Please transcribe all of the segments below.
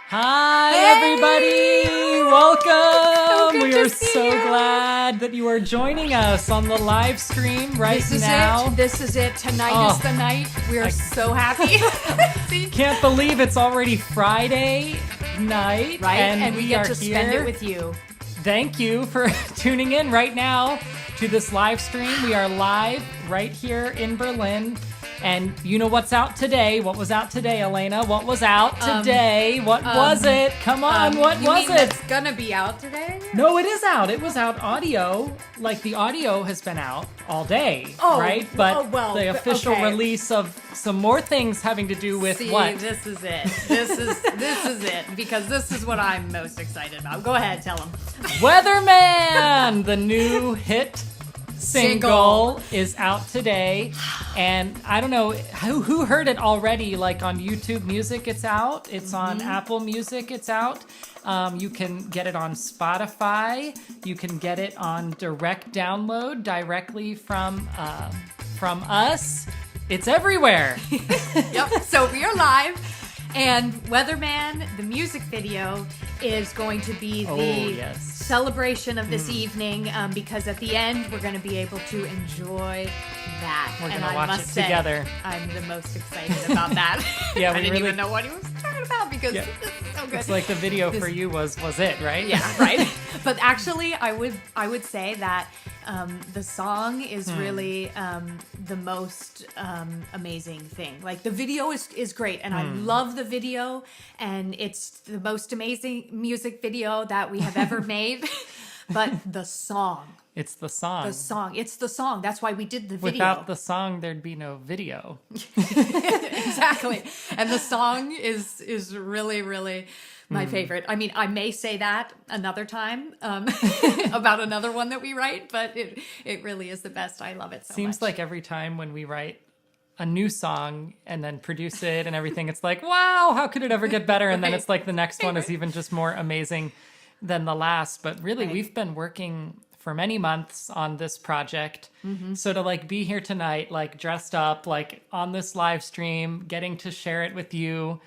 Hi, everybody. Welcome. We are so glad that you are joining us on the live stream right now. This is it. Tonight is the night. We are so happy. Can't believe it's already Friday night. Right? And we get are to spend here. it with you. Thank you for tuning in right now to this live stream. We are live right here in Berlin. And you know what's out today? What was out today, Alaina? What was out today? What was it? Come on, what was it? It's gonna be out today? No, it is out. It was out audio. Like the audio has been out all day, right? But the official release of some more things having to do with what? This is it. This is it. Because this is what I'm most excited about. Go ahead, tell them. Weatherman, the new hit single is out today, and I don't know who heard it already. Like on YouTube Music, it's out. It's on Apple Music, it's out. You can get it on Spotify. You can get it on direct download directly from us. It's everywhere. Yep. So we are live, and Weatherman, the music video, is going to be the yes. celebration of this evening, because at the end we're going to be able to enjoy that. We're going and to watch must it say, together. I'm the most excited about that. Yeah, I we didn't really- even know what he was talking about because this is so good. It's like the video for you was it, right? Yeah, right. But actually, I would say that the song is really the most amazing thing. Like the video is great, and I love the video, and it's the most amazing music video that we have ever made. But the song. It's the song. The song. It's the song. That's why we did the video. Without the song, there'd be no video. Exactly. And the song is really, really my favorite. I mean, I may say that another time about another one that we write, but it really is the best. I love it so much. Seems like every time when we write a new song and then produce it and everything, it's like, wow, how could it ever get better? And then it's like the next one is even just more amazing than the last. But really, we've been working for many months on this project. So to like be here tonight, like dressed up, like on this live stream, getting to share it with you,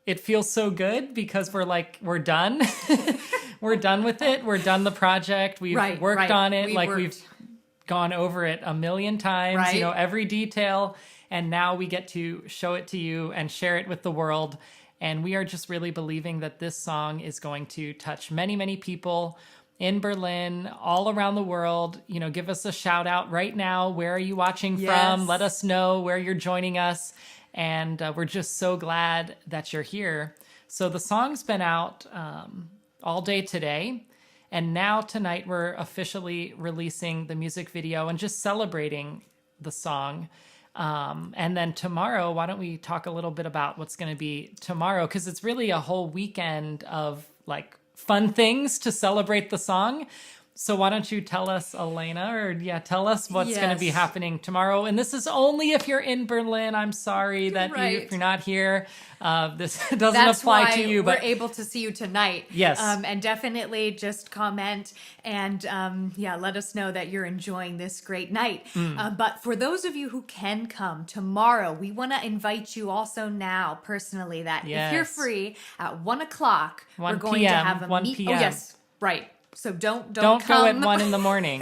it feels so good because we're done. We're done with it. We're done the project. We've worked on it. We've gone over it a million times, you know, every detail. And now we get to show it to you and share it with the world. And we are just really believing that this song is going to touch many, many people in Berlin, all around the world. You know, give us a shout out right now. Where are you watching from? Let us know where you're joining us. And we're just so glad that you're here. So the song's been out all day today. And now tonight we're officially releasing the music video and just celebrating the song. And then tomorrow, why don't we talk a little bit about what's going to be tomorrow? Because it's really a whole weekend of like fun things to celebrate the song. So why don't you tell us, Alaina, or tell us what's going to be happening tomorrow. And this is only if you're in Berlin. I'm sorry that if you're not here, this doesn't apply to you. But we're able to see you tonight. Yes. And definitely just comment and let us know that you're enjoying this great night. But for those of you who can come tomorrow, we want to invite you also now personally that if you're free at 1 o'clock, we're going to have a 1 meet. p.m. Oh, yes. Right. So don't go come at 1 in the morning.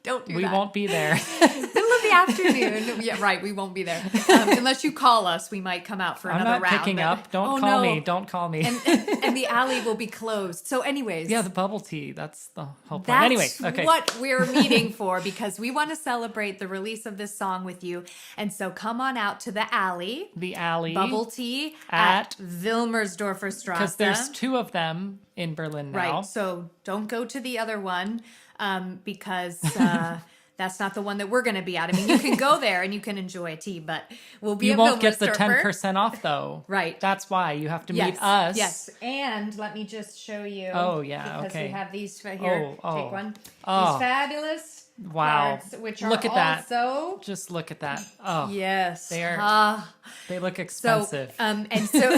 Don't do that. We won't be there. Middle of the afternoon. Yeah, right. We won't be there. Unless you call us, we might come out for another round. I'm not picking up. Don't call me. Don't call me. And the alley will be closed. So anyways. Yeah, the bubble tea. That's the whole point. That's anyway, okay. what we're meeting for because we want to celebrate the release of this song with you. And so come on out to the alley. The alley. Bubble tea at Wilmersdorfer Straße. Because there's 2 of them in Berlin now. Right. So don't go to the other one because that's not the one that we're going to be at. I mean, you can go there and you can enjoy a tea, but we'll be. You won't get the 10% off though. Right. That's why you have to meet us. Yes. And let me just show you. Oh yeah. Because okay. we have these here. Oh. Take one. Oh. These fabulous. Wow. Cards, which are look at that. Also, just look at that. Oh. Yes. They look expensive. So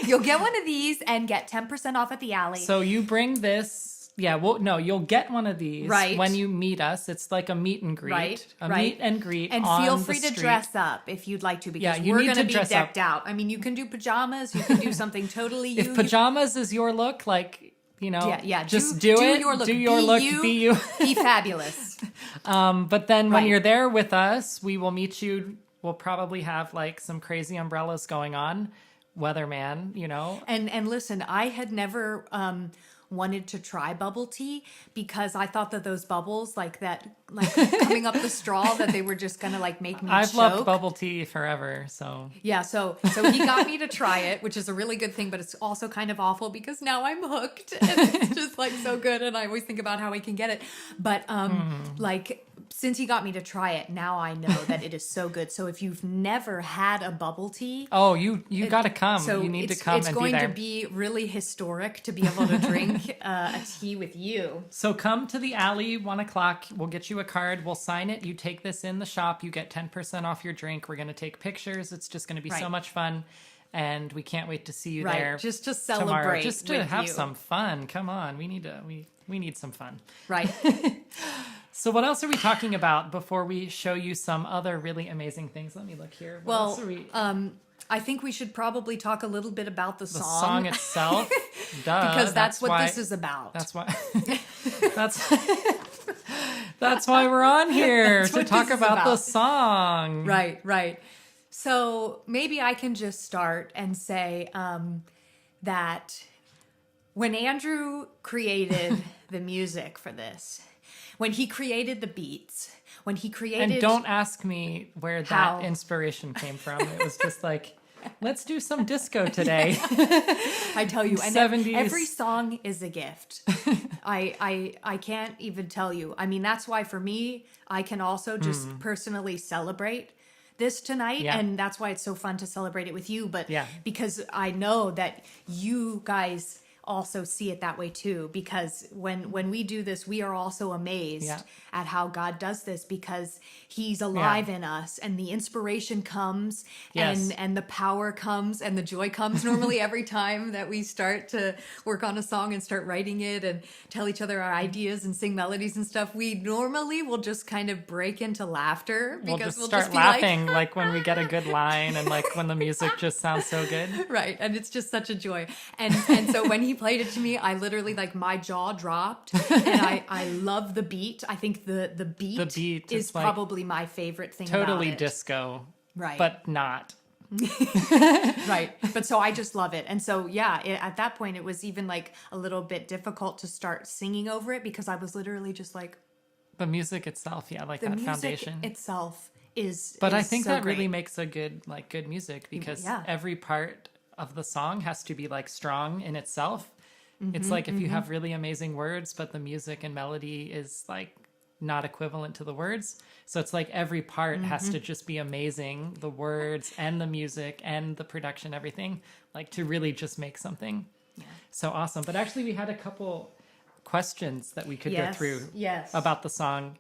you'll get one of these and get 10% off at the alley. So you bring this. Yeah, well, no, you'll get one of these when you meet us. It's like a meet and greet. Meet and greet and on feel the free to street. dress up if you'd like to because you we're need going to be dress decked up. out. I mean, you can do pajamas. You can do something totally If pajamas is your look, like, you know, just do it. Your look. Do your look. Be you. Be fabulous. But then when you're there with us, we will meet you. We'll probably have like some crazy umbrellas going on. Weatherman, you know. And listen, I had never wanted to try bubble tea because I thought that those bubbles like coming up the straw that they were just gonna like make me I've choke. loved bubble tea forever, so yeah. So he got me to try it, which is a really good thing, but it's also kind of awful because now I'm hooked and it's just like so good, and I always think about how we can get it. But like since he got me to try it, now I know that it is so good. So if you've never had a bubble tea, you got to come. So you need to come and be there. It's going to be really historic to be able to drink a tea with you. So come to the alley, 1 o'clock. We'll get you a card. We'll sign it. You take this in the shop. You get 10% off your drink. We're going to take pictures. It's just going to be so much fun. And we can't wait to see you there. Just to celebrate tomorrow. Just to have you. some fun. Come on. We need some fun. Right. So what else are we talking about before we show you some other really amazing things? Let me look here. What else are we... I think we should probably talk a little bit about the The song. song itself. Duh. Because that's what why, this is about. That's why. that's that's why we're on here That's to what talk this is about the about. song. Right. So maybe I can just start and say that when Andrew created the music for this, when he created the beats, when he created... And don't ask me where How? that inspiration came from. It was just like, let's do some disco today. I tell you, and 70s. every song is a gift. I can't even tell you. I mean, that's why for me, I can also just personally celebrate this tonight. Yeah. And that's why it's so fun to celebrate it with you. But Yeah. because I know that you guys also see it that way too, because when we do this, we are also amazed Yeah. at how God does this, because he's alive in us, and the inspiration comes, Yes. and the power comes, and the joy comes normally every time that we start to work on a song and start writing it and tell each other our ideas and sing melodies and stuff. We normally will just kind of break into laughter, We'll because just we'll start just be laughing like when we get a good line and like when the music just sounds so good. right, and it's just such a joy. And so when he played it to me, I literally, like, my jaw dropped, and I love the beat. I think the beat is like probably my favorite thing Totally about it. disco. Right. But not. Right. But so I just love it. And so, yeah, at that point, it was even like a little bit difficult to start singing over it, because I was literally just like, The music itself, yeah, like the that music foundation. itself is But I is think so that great. really makes a good music, because Yeah. every part of the song has to be like strong in itself. Mm-hmm, It's like if you have really amazing words, but the music and melody is like not equivalent to the words. So it's like every part has Mm-hmm. to just be amazing, the words and the music and the production, everything, like to really just make something so awesome. But actually we had a couple questions that we could go through Yes. about the song.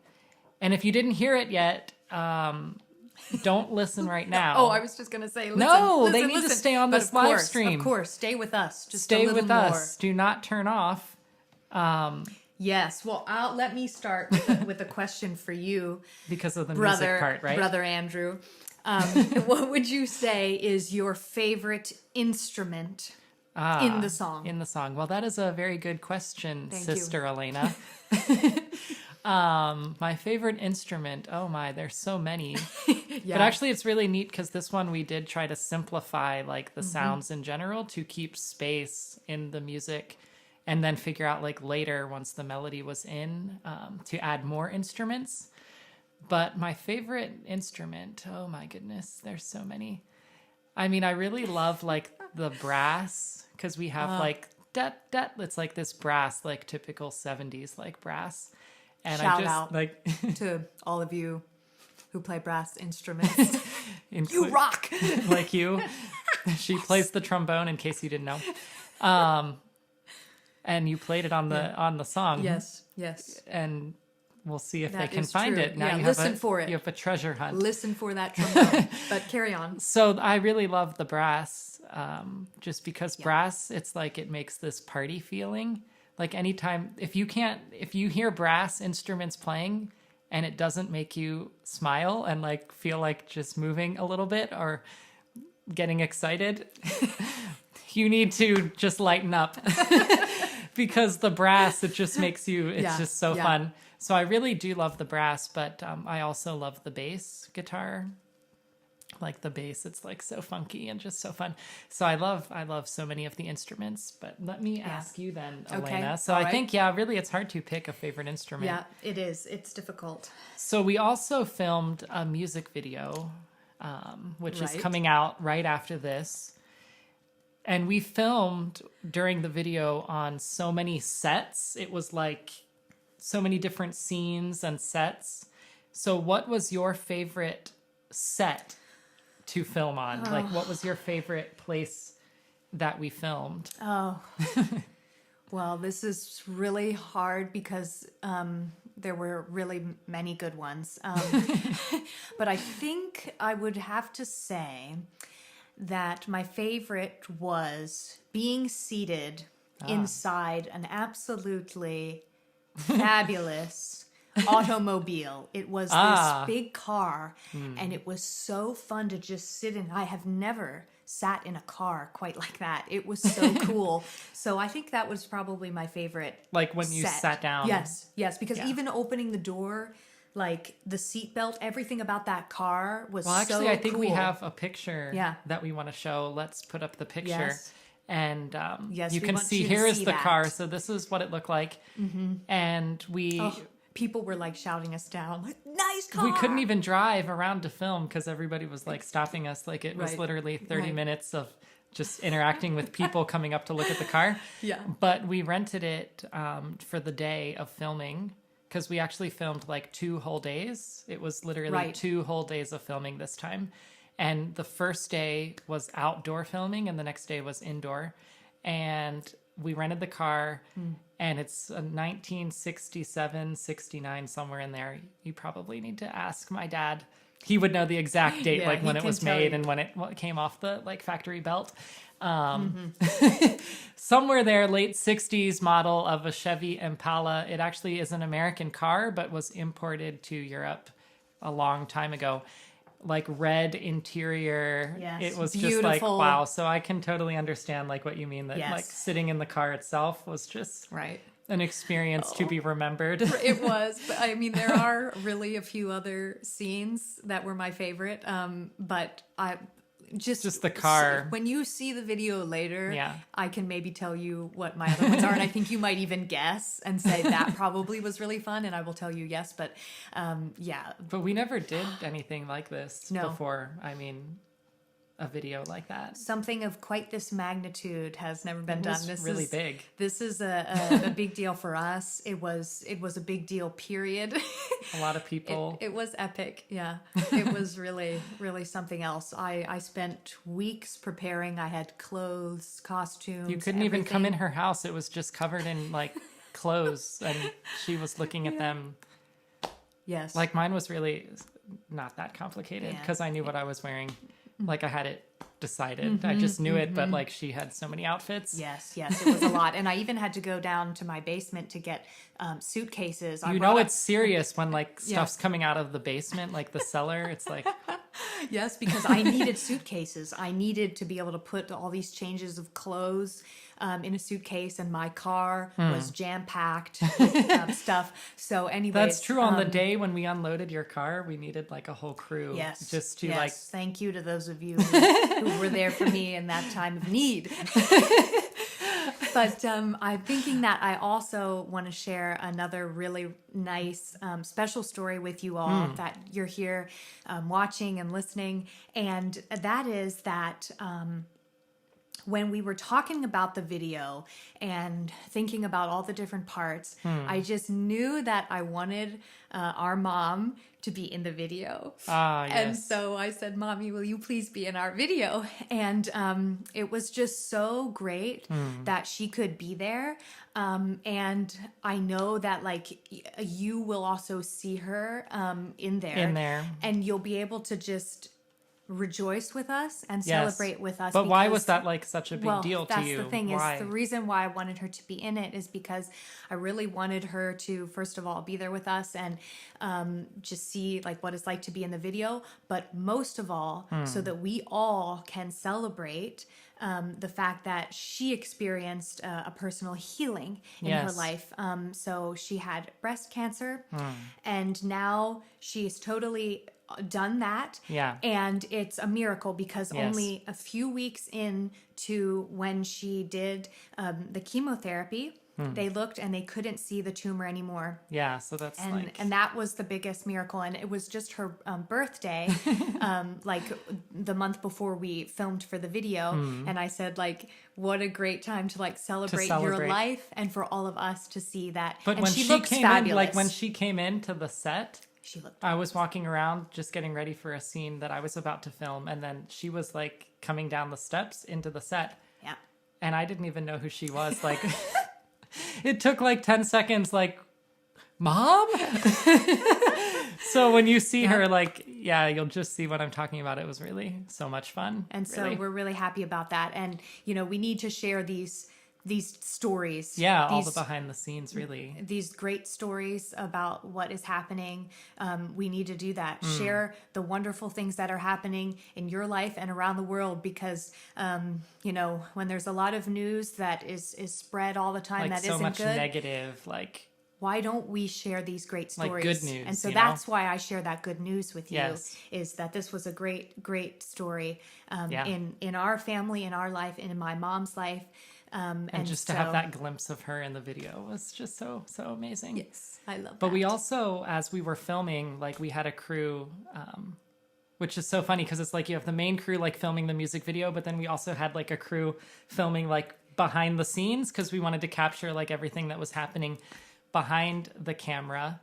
And if you didn't hear it yet, don't listen right now. Oh, I was just going to say, listen, No, they listen, need to listen. stay on But this of live course, stream. Of course, stay with us. Just Stay a little with more. us. Do not turn off. Yes. Well, let me start with a question for you, Because of the music part, right? Brother Andrew. What would you say is your favorite instrument in the song? In the song. Well, that is a very good question, Thank Sister Alaina. My favorite instrument. Oh my, there's so many. But actually it's really neat because this one we did try to simplify like the sounds in general to keep space in the music, and then figure out like later once the melody was in to add more instruments. But my favorite instrument, oh my goodness, there's so many. I mean, I really love like the brass, because we have like that. It's like this brass, like typical 70s like brass. And Shout I just out like to all of you who play brass instruments. You rock. like you. She plays the trombone, in case you didn't know. And you played it on the song. Yes. And we'll see if That they can is find true. it. Now Yeah, you listen have for it. You have a treasure hunt. Listen for that trombone. But carry on. So I really love the brass, just because brass, it's like it makes this party feeling. Like anytime, if you hear brass instruments playing and it doesn't make you smile and like feel like just moving a little bit or getting excited, you need to just lighten up. Because the brass, it just makes you, it's just so fun. So I really do love the brass, but I also love the bass guitar. Like the bass, it's like so funky and just so fun. So I love so many of the instruments. But let me ask you then, Alaina. So I think, really it's hard to pick a favorite instrument. Yeah, it is. It's difficult. So we also filmed a music video, which is coming out right after this. And we filmed during the video on so many sets. It was like so many different scenes and sets. So what was your favorite set to film on? Like, what was your favorite place that we filmed? Oh, well, this is really hard because there were really many good ones. But I think I would have to say that my favorite was being seated inside an absolutely fabulous automobile. It was this big car, and it was so fun to just sit in. I have never sat in a car quite like that. It was so cool. So I think that was probably my favorite. Like when you sat down. Yes, because even opening the door, like the seatbelt, everything about that car was so cool. Well, actually, I think we have a picture that we want to show. Let's put up the picture. Yes. And yes, you can see, here is the car. So this is what it looked like. And people were like shouting us down, like, nice car. We couldn't even drive around to film because everybody was like stopping us. Like it was literally 30 minutes of just interacting with people coming up to look at the car. Yeah. But we rented it for the day of filming because we actually filmed like 2 whole days. It was literally 2 whole days of filming this time. And the first day was outdoor filming and the next day was indoor. And we rented the car and it's a 1967, 69, somewhere in there. You probably need to ask my dad. He would know the exact date, like when it was made and when it came off the like factory belt. Somewhere there, late 60s model of a Chevy Impala. It actually is an American car, but was imported to Europe a long time ago. Like red interior. Yes, it was beautiful. Just like, wow. So I can totally understand like what you mean that like sitting in the car itself was just an experience to be remembered. It was. But I mean, there are really a few other scenes that were my favorite. But I just the car. When you see the video later, I can maybe tell you what my other ones are. And I think you might even guess and say that probably was really fun. And I will tell you yes. But But we never did anything like this before. I mean, a video like that. Something of quite this magnitude has never been done. This really big. This is a big deal for us. It was a big deal, period. A lot of people. It was epic. Yeah. It was really, really something else. I spent weeks preparing. I had clothes, costumes. You couldn't even come in her house. It was just covered in like clothes and she was looking at them. Yes. Like mine was really not that complicated because I knew what I was wearing. Like I had it decided. I just knew it, but like she had so many outfits. Yes, it was a lot. And I even had to go down to my basement to get suitcases. It's serious when like stuff's coming out of the basement, like the cellar. It's like... Yes, because I needed suitcases. I needed to be able to put all these changes of clothes in a suitcase, and my car was jam-packed with stuff. So anyways... That's true. On the day when we unloaded your car, we needed like a whole crew. Yes. Just to like... Thank you to those of you who were there for me in that time of need. But I'm thinking that I also want to share another really nice, special story with you all that you're here watching and listening. And that is that when we were talking about the video and thinking about all the different parts, I just knew that I wanted our mom to be in the video. Yes. And so I said, Mommy, will you please be in our video? And it was just so great that she could be there. And I know that like you will also see her in there. And you'll be able to just rejoice with us and celebrate with us. But why was that like such a big deal to you? That's the thing. Is the reason why I wanted her to be in it is because I really wanted her to, first of all, be there with us and just see like what it's like to be in the video. But most of all, so that we all can celebrate the fact that she experienced a personal healing in her life. So she had breast cancer and now she's totally done that. And it's a miracle because only a few weeks into when she did the chemotherapy, they looked and they couldn't see the tumor anymore. So that's and that was the biggest miracle. And it was just her birthday, like the month before we filmed for the video. And I said, like, what a great time to like celebrate your life and for all of us to see that. But and when she came fabulous. in, like when she came into the set, I was awesome. walking around just getting ready for a scene that I was about to film. And then she was like coming down the steps into the set. Yeah. And I didn't even know who she was. Like, it took like 10 seconds, like, Mom? So when you see her, like, you'll just see what I'm talking about. It was really so much fun. And so we're really happy about that. And, you know, we need to share these these stories. Yeah, all these, the behind the scenes, really. These great stories about what is happening. We need to do that. Share the wonderful things that are happening in your life and around the world, because, you know, when there's a lot of news that is spread all the time, Like that so isn't much good. Negative, like, why don't we share these great stories? like good news, and so you know? that's why I share that good news with you. Yes. Is that this was a great story Yeah. in our family, in our life, and in my mom's life. and just to have that glimpse of her in the video was just so amazing. Yes, I love that. But we also, as we were filming, like we had a crew, which is so funny because it's like you have the main crew like filming the music video, but then we also had like a crew filming like behind the scenes because we wanted to capture like everything that was happening behind the camera.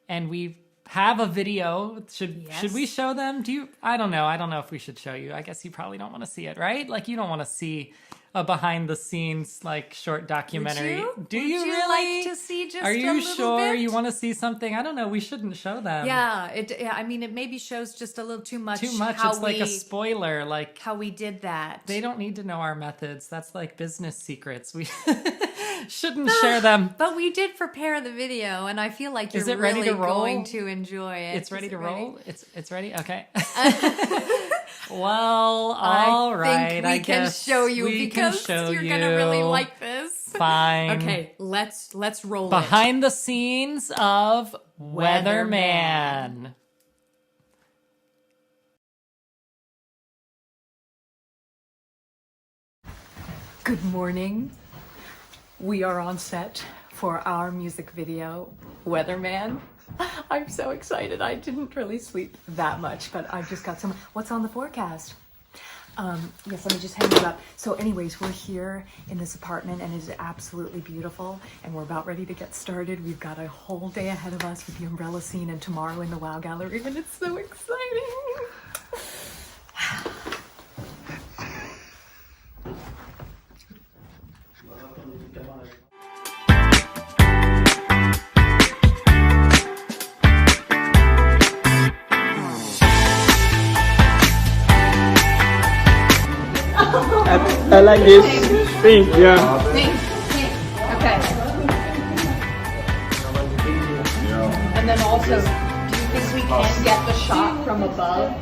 And we have a video. Should we show them? I don't know if we should show you. I guess you probably don't want to see it, right? Like you don't want to see a behind the scenes like short documentary. Would you you really like to see just Are a you little sure bit? you want to see something? I don't know. We shouldn't show them. Yeah, I mean, it maybe shows just a little too much. Too much. It's like a spoiler. Like how we did that. they don't need to know our methods. That's like business secrets. We shouldn't share them. But we did prepare the video, and I feel like you're Is it ready really to roll? going to enjoy it. It's ready Is to it ready? roll. It's ready. Okay. Well, all right. I guess can show you we because can show you're you. gonna really like this. Fine. Okay, let's roll Behind the scenes of Weatherman. Good morning. We are on set for our music video, Weatherman. I'm so excited. I didn't really sleep that much, but I've just got some. What's on the forecast? Yes, let me just hang it up. So anyways, we're here in this apartment and it is absolutely beautiful and we're about ready to get started. We've got a whole day ahead of us with the umbrella scene and tomorrow in the Wow Gallery, and it's so exciting. I like this pink, yeah. Okay. And then also, do you think we can get the shot from above?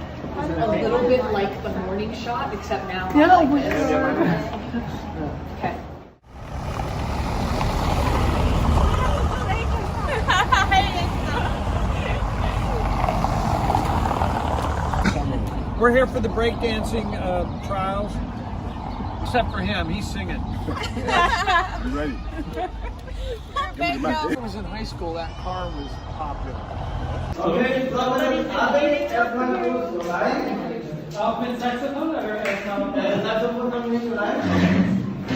A little bit like the morning shot, except now. Yeah, like this. Okay. We're here for the breakdancing trials, except for him, he's singing. You ready? When I was in high school, that car was popular. Okay, Auch mit Saxophon oder Saxophon kann nicht rein.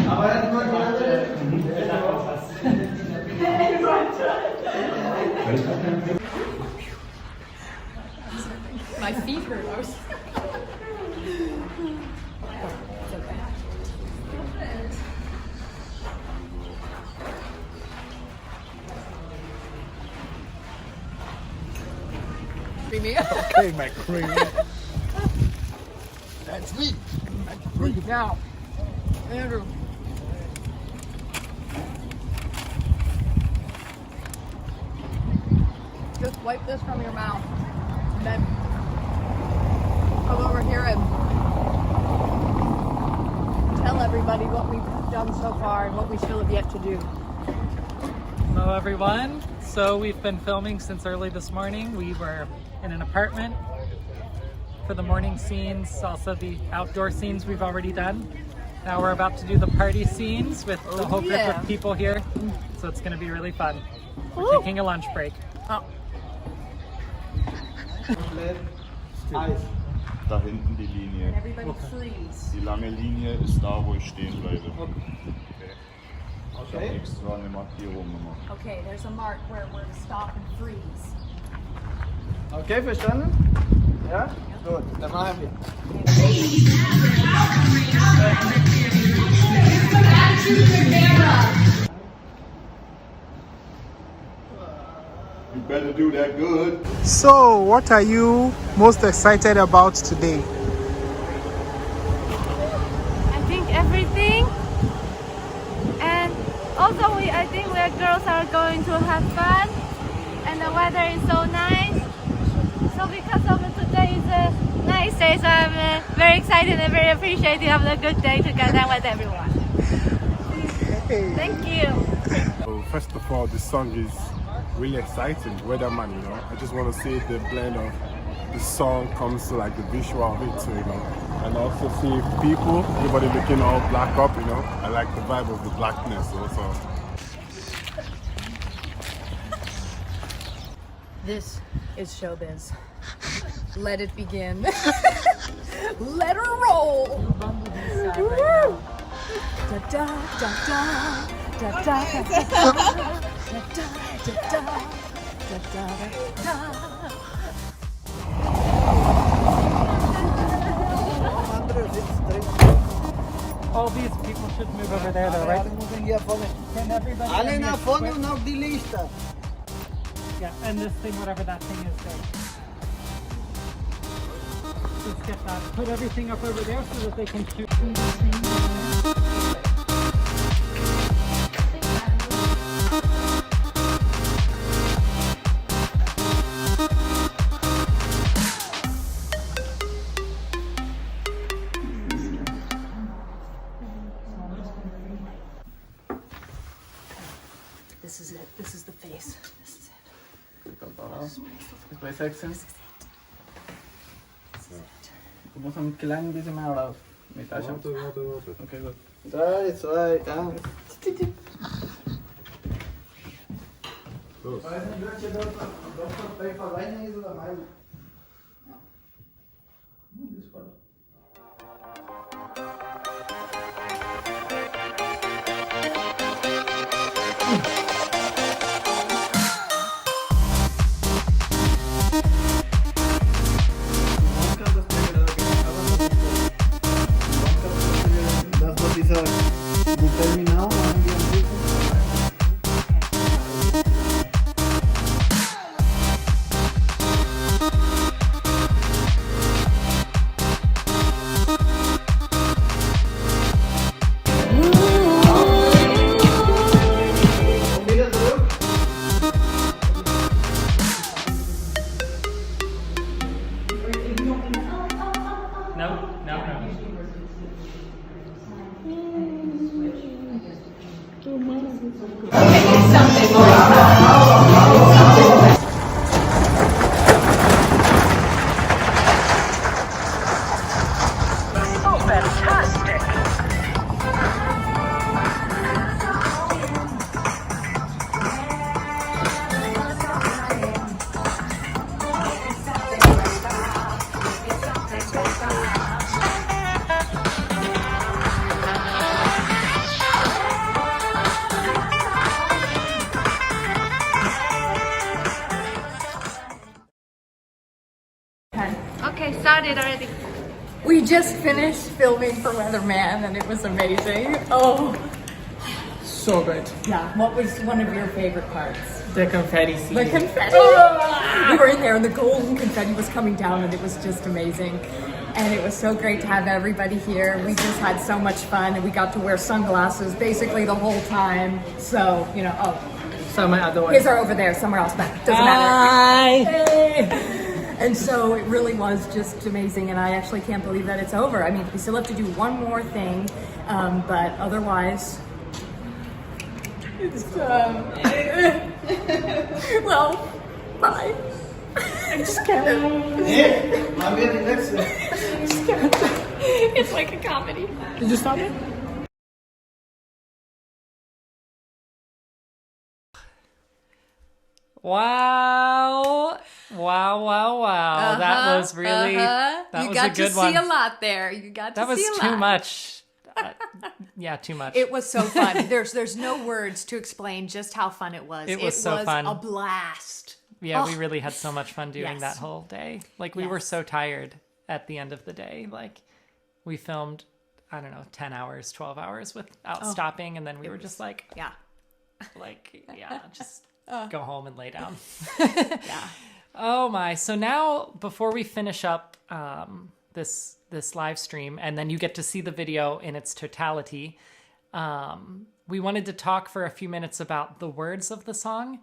Aber erstmal My feet hurt. I was... Me. Okay, my cream. That's me. Now, Andrew. Just wipe this from your mouth. And then come over here and tell everybody what we've done so far and what we still have yet to do. Hello everyone. So we've been filming since early this morning. We were in an apartment for the morning scenes, also the outdoor scenes we've already done. Now we're about to do the party scenes with the whole group of people here. So it's gonna be really fun. We're taking a lunch break. Oh. Eis. Da hinten die Linie. Everybody freeze. Die lange Linie ist da, wo ich stehen bleibe. Ich habe extra eine Markierung gemacht. Okay, there's a mark where we're to stop and freeze. Okay, verstanden? Ja? Gut, dann machen wir. You better do that good. So, what are you most excited about today? I think everything, and going to have fun, and the weather is so nice. So because of today's nice day, so I'm very excited and very appreciative of the good day together with everyone. Thank you. So first of all, this song is really exciting, Weatherman, you know. I just want to see the blend of the song comes to like the visual of it too, you know. And also see people, everybody looking all black up, you know. I like the vibe of the blackness also. This is showbiz. Let it begin. Let her roll. Woo! Da da da da da da da da da da da. All these people should move over there, though, right? Can everybody? Alaina, fono não de lista. Yeah, and this thing, whatever that thing is there. Let's get that. Put everything up over there so that they can shoot. This is it. This is the face. This is it. Space accent. Como som klang di sa mga araw. May tasya. Okay, good. That's right. Okay, started already. We just finished filming for Weatherman and it was amazing. Oh, So good. yeah. What was one of your favorite parts? The confetti scene. The confetti. We were in there and the golden confetti was coming down and it was just amazing. And it was so great to have everybody here. We just had so much fun and we got to wear sunglasses basically the whole time. So, you know, So my other one. his are over there somewhere else, but doesn't matter. Hey. And so it really was just amazing, and I actually can't believe that it's over. I mean, we still have to do one more thing, but otherwise, it's, well, bye. I just can't. I just can't. It's like a comedy. Did you stop it? Wow. That was really, that you was got a good to one. see a lot there. You got to That was see a lot. too much. Yeah, too much. It was so fun. There's no words to explain just how fun it was. It was so fun. A blast. Yeah, Oh. we really had so much fun doing Yes. that whole day. Like, we were Yes. so tired at the end of the day. Like, we filmed, I don't know, 10 hours, 12 hours without stopping. And then we were just like, Yeah. just go home and lay down. Yeah. Oh my. So now, before we finish up this live stream, and then you get to see the video in its totality, we wanted to talk for a few minutes about the words of the song,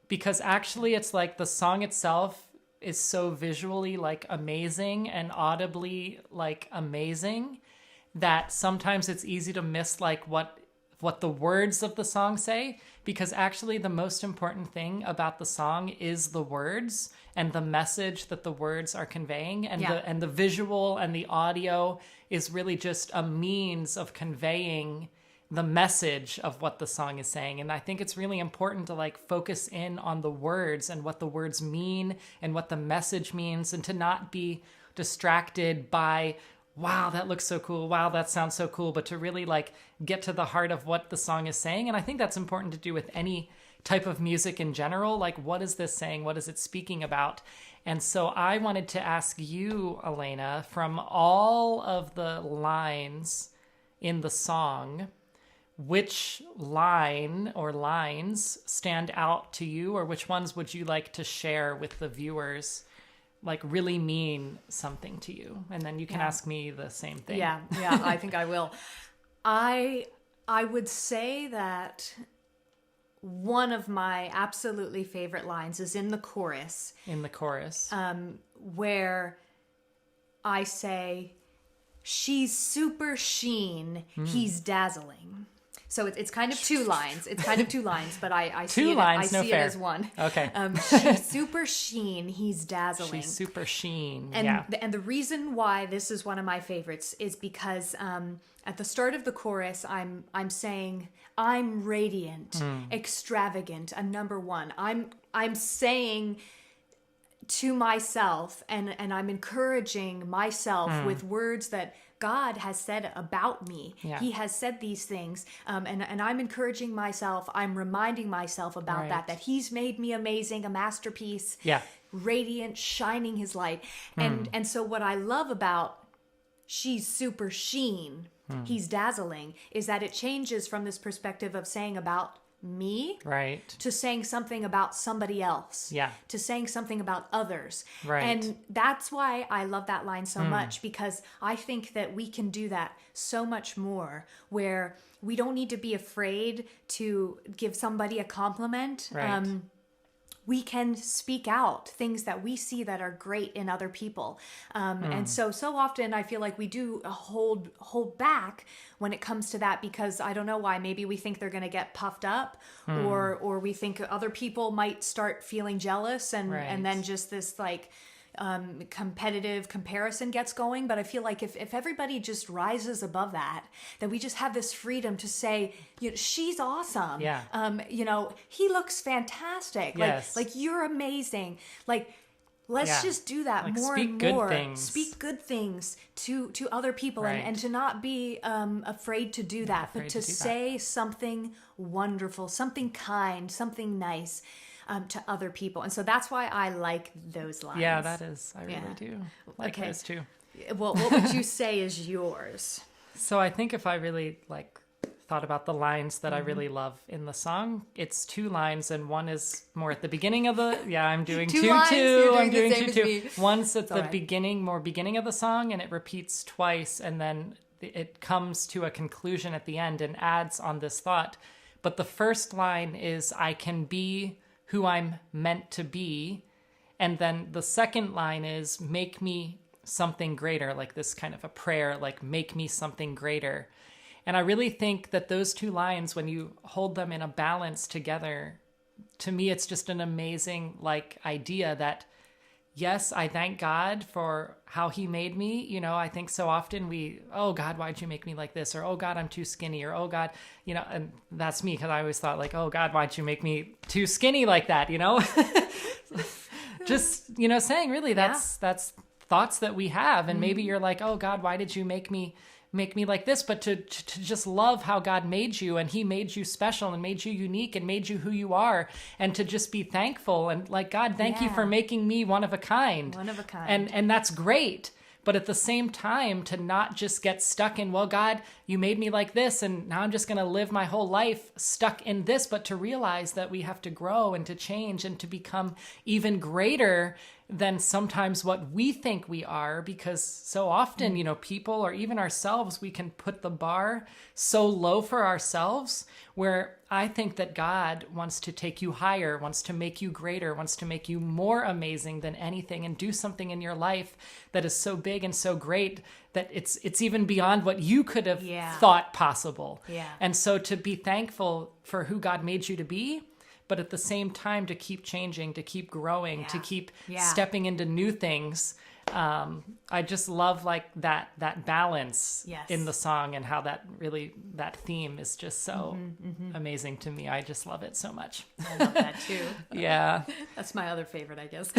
because actually it's like the song itself is so visually like amazing and audibly like amazing that sometimes it's easy to miss like what the words of the song say, because actually the most important thing about the song is the words and the message that the words are conveying, and the visual and the audio is really just a means of conveying the message of what the song is saying. And I think it's really important to like focus in on the words and what the words mean and what the message means, and to not be distracted by, wow, that looks so cool, wow, that sounds so cool, but to really like get to the heart of what the song is saying. And I think that's important to do with any type of music in general. Like, what is this saying? What is it speaking about? And so I wanted to ask you, Alaina, from all of the lines in the song, which line or lines stand out to you, or which ones would you like to share with the viewers, like really mean something to you? And then you can ask me the same thing. Yeah, I think I will. I would say that one of my absolutely favorite lines is in the chorus. In the chorus. Where I say, she's super sheen, he's dazzling. So it's kind of two lines. It's kind of two lines, but I see it as one. Okay. She's super sheen, he's dazzling. She's super sheen. And the reason why this is one of my favorites is because at the start of the chorus, I'm saying I'm radiant, extravagant, a number one. I'm saying to myself, and I'm encouraging myself with words that God has said about me. Yeah. He has said these things, and I'm encouraging myself. I'm reminding myself about that He's made me amazing, a masterpiece, radiant, shining His light. And so what I love about she's super sheen, he's dazzling, is that it changes from this perspective of saying about me to saying something about somebody else, to saying something about others, and that's why I love that line so much, because I think that we can do that so much more, where we don't need to be afraid to give somebody a compliment. We can speak out things that we see that are great in other people. And so often I feel like we do hold back when it comes to that, because I don't know why. Maybe we think they're going to get puffed up, or we think other people might start feeling jealous, and then just this like competitive comparison gets going. But I feel like if everybody just rises above that, then we just have this freedom to say, you know, she's awesome. You know, he looks fantastic. Like you're amazing. Like, let's just do that, like, more and more. Speak good things to other people, and to not be afraid to do that, but to say something wonderful, something kind, something nice to other people. And so that's why I like those lines. Yeah, that is. I really do like those too. Well, what would you say is yours? So I think if I really like thought about the lines that I really love in the song, it's two lines, and one is more at the beginning of the I'm doing two. I'm doing two. One's at the beginning of the song, and it repeats twice, and then it comes to a conclusion at the end and adds on this thought. But the first line is, I can be who I'm meant to be. And then the second line is, make me something greater, like this kind of a prayer, like make me something greater. And I really think that those two lines, when you hold them in a balance together, to me, it's just an amazing like idea that, yes, I thank God for how He made me. You know, I think so often oh God, why'd you make me like this? Or, oh God, I'm too skinny. Or, oh God, you know, and that's me, because I always thought like, oh God, why'd you make me too skinny like that? You know, just, you know, saying really that's thoughts that we have. And maybe you're like, oh God, why did you make me like this? But to just love how God made you, and He made you special and made you unique and made you who you are, and to just be thankful and like, God, thank you for making me one of a kind. And that's great. But at the same time, to not just get stuck in, well, God, you made me like this, and now I'm just going to live my whole life stuck in this, but to realize that we have to grow and to change and to become even greater than sometimes what we think we are, because so often, people or even ourselves, we can put the bar so low for ourselves, where I think that God wants to take you higher, wants to make you greater, wants to make you more amazing than anything, and do something in your life that is so big and so great that it's even beyond what you could have thought possible. Yeah. And so to be thankful for who God made you to be, but at the same time to keep changing, to keep growing, to keep stepping into new things. I just love like that balance in the song, and how that theme is just so amazing to me. I just love it so much. I love that too. Yeah. That's my other favorite, I guess.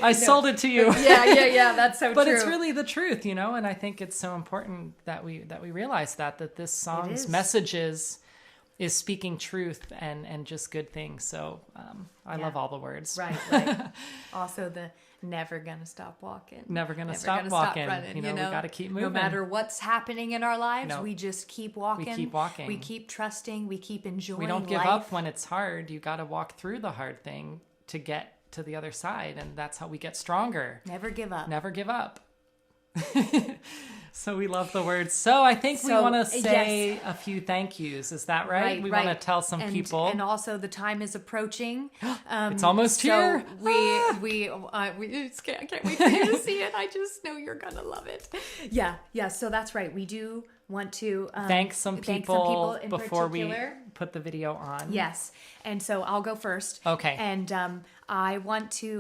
I sold it to you. Yeah. That's so but true. It's really the truth, and I think it's so important that we realize that this song's messages is speaking truth and just good things. So I love all the words. Right. Also the never gonna stop walking. Never gonna stop walking. Running, we got to keep moving. No matter what's happening in our lives, we just keep walking. We keep walking. We keep trusting. We keep enjoying We don't give life. up when it's hard. You got to walk through the hard thing to get to the other side. And that's how we get stronger. Never give up. Never give up. So we love the words. So I think we want to say a few thank yous. Is that right? We want to tell some people. And also the time is approaching. It's almost here. So we can't wait for you to see it. I just know you're going to love it. Yeah. So that's right. We do want to thank some people in before particular. We put the video on. Yes. And so I'll go first. Okay. And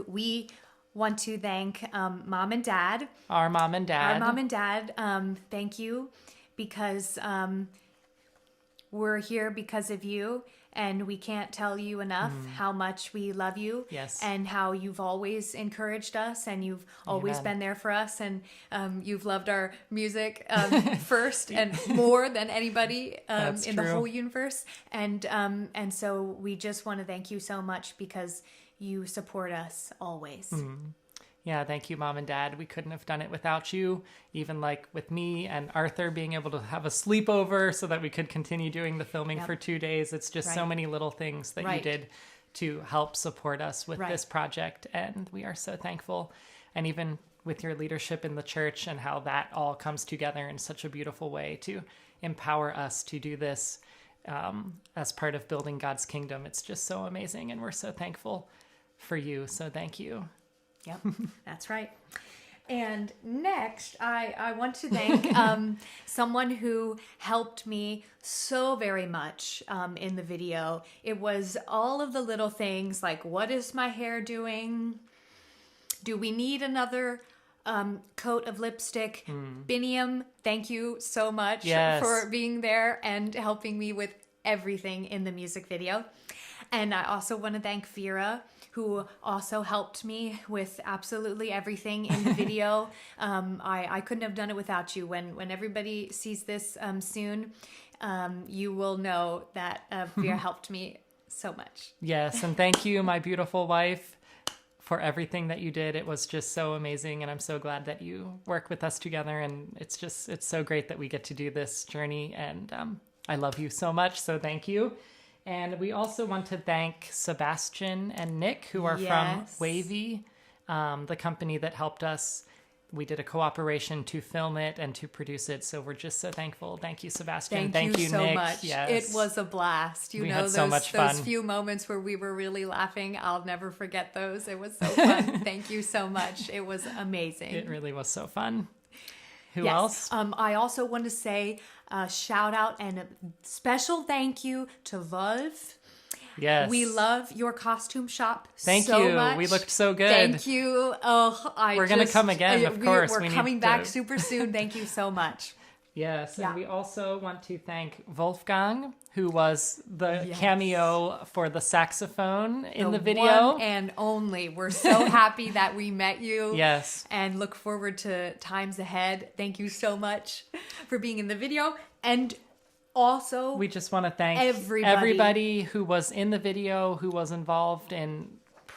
we want to thank Mom and Dad. Our mom and dad. Thank you, because we're here because of you, and we can't tell you enough how much we love you. Yes. And how you've always encouraged us, and you've always been there for us, and you've loved our music first and more than anybody in the whole universe. And so we just want to thank you so much, because you support us always. Yeah, thank you, Mom and Dad. We couldn't have done it without you. Even like with me and Arthur being able to have a sleepover so that we could continue doing the filming for 2 days. It's just so many little things that you did to help support us with this project. And we are so thankful. And even with your leadership in the church and how that all comes together in such a beautiful way to empower us to do this as part of building God's kingdom. It's just so amazing. And we're so thankful for you. So thank you. Yep, that's right. And next, I want to thank someone who helped me so very much in the video. It was all of the little things like, what is my hair doing? Do we need another coat of lipstick? Biniam, thank you so much for being there and helping me with everything in the music video. And I also want to thank Vera, who also helped me with absolutely everything in the video. I couldn't have done it without you. When everybody sees this soon, you will know that Vera helped me so much. Yes, and thank you, my beautiful wife, for everything that you did. It was just so amazing, and I'm so glad that you work with us together, and it's so great that we get to do this journey, and I love you so much, so thank you. And we also want to thank Sebastian and Nick, who are from Wavy, the company that helped us. We did a cooperation to film it and to produce it, so we're just so thankful. Thank you, Sebastian. Thank you so Nick. much. Yes. It was a blast. We had so much fun. Those few moments where we were really laughing, I'll never forget those. It was so fun. Thank you so much. It was amazing. It really was so fun. Who else? I also want to say a shout out and a special thank you to Love. Yes. We love your costume shop Thank so you. much. We looked so good. Thank you. Oh, we're going to come again, of course. We're coming back super soon. Thank you so much. Yes, and we also want to thank Wolfgang, who was the cameo for the saxophone in the video. One and only. We're so happy that we met you. Yes. And look forward to times ahead. Thank you so much for being in the video. And also, we just want to thank everybody who was in the video, who was involved in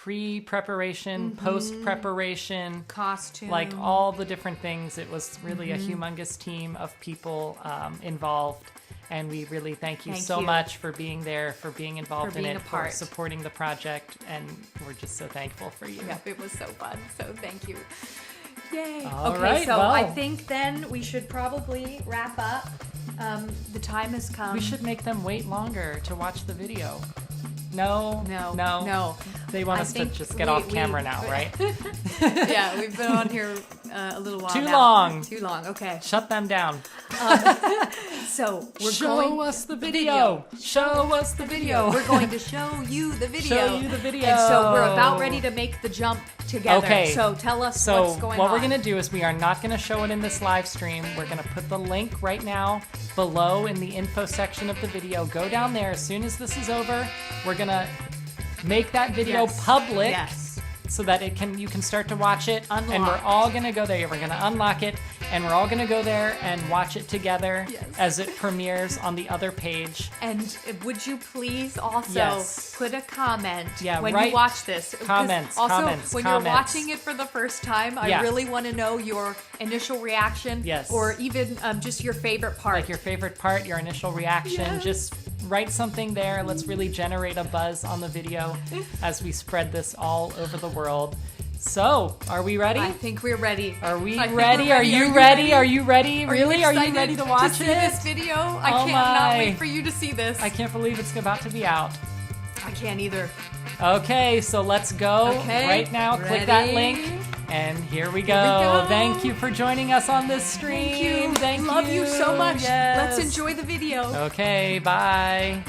pre-preparation, post-preparation, Costume. like all the different things. It was really a humongous team of people involved. And we really thank you so much for being there, for being involved For in being it, a part. for supporting the project. And we're just so thankful for you. Yep, it was so fun. So thank you. Yay. All okay, right, so well. I think then we should probably wrap up. The time has come. We should make them wait longer to watch the video. No. They want I us to think just get off camera now, right? Yeah, we've been on here a little while Too now. long. Too long. Okay. Shut them down. So we're Show going us the video. Show us the video. We're going to show you the video. Show you the video. And so we're about ready to make the jump together. Okay. So tell us So what's going on. what we're going to do is we are not going to show it in this live stream. We're going to put the link right now below in the info section of the video. Go down there. As soon as this is over, we're going to make that video public. Yes. So that you can start to watch it. Unlock. And we're all going to go there. We're going to unlock it. And we're all going to go there and watch it together as it premieres on the other page. And would you please also Yes. put a comment when write you watch this? 'Cause comments, Also, comments, when comments. you're watching it for the first time, I really want to know your initial reaction. Yes. Or even just your favorite part. Like your favorite part, your initial reaction. Yes. Just write something there. Let's really generate a buzz on the video as we spread this all over the world. So, are we ready? I think we're ready. Are we I think ready? we're Are you ready? Are you ready? Really? Are you excited ready to watch see it? this video? I Oh cannot my. wait for you to see this. I can't believe it's about to be out. I can't either. Okay, so let's go Okay, right now. Click that ready? link. And here we go. go. Thank you for joining us on this stream. Thank you. Love you so much. Yes. Let's enjoy the video. Okay, bye.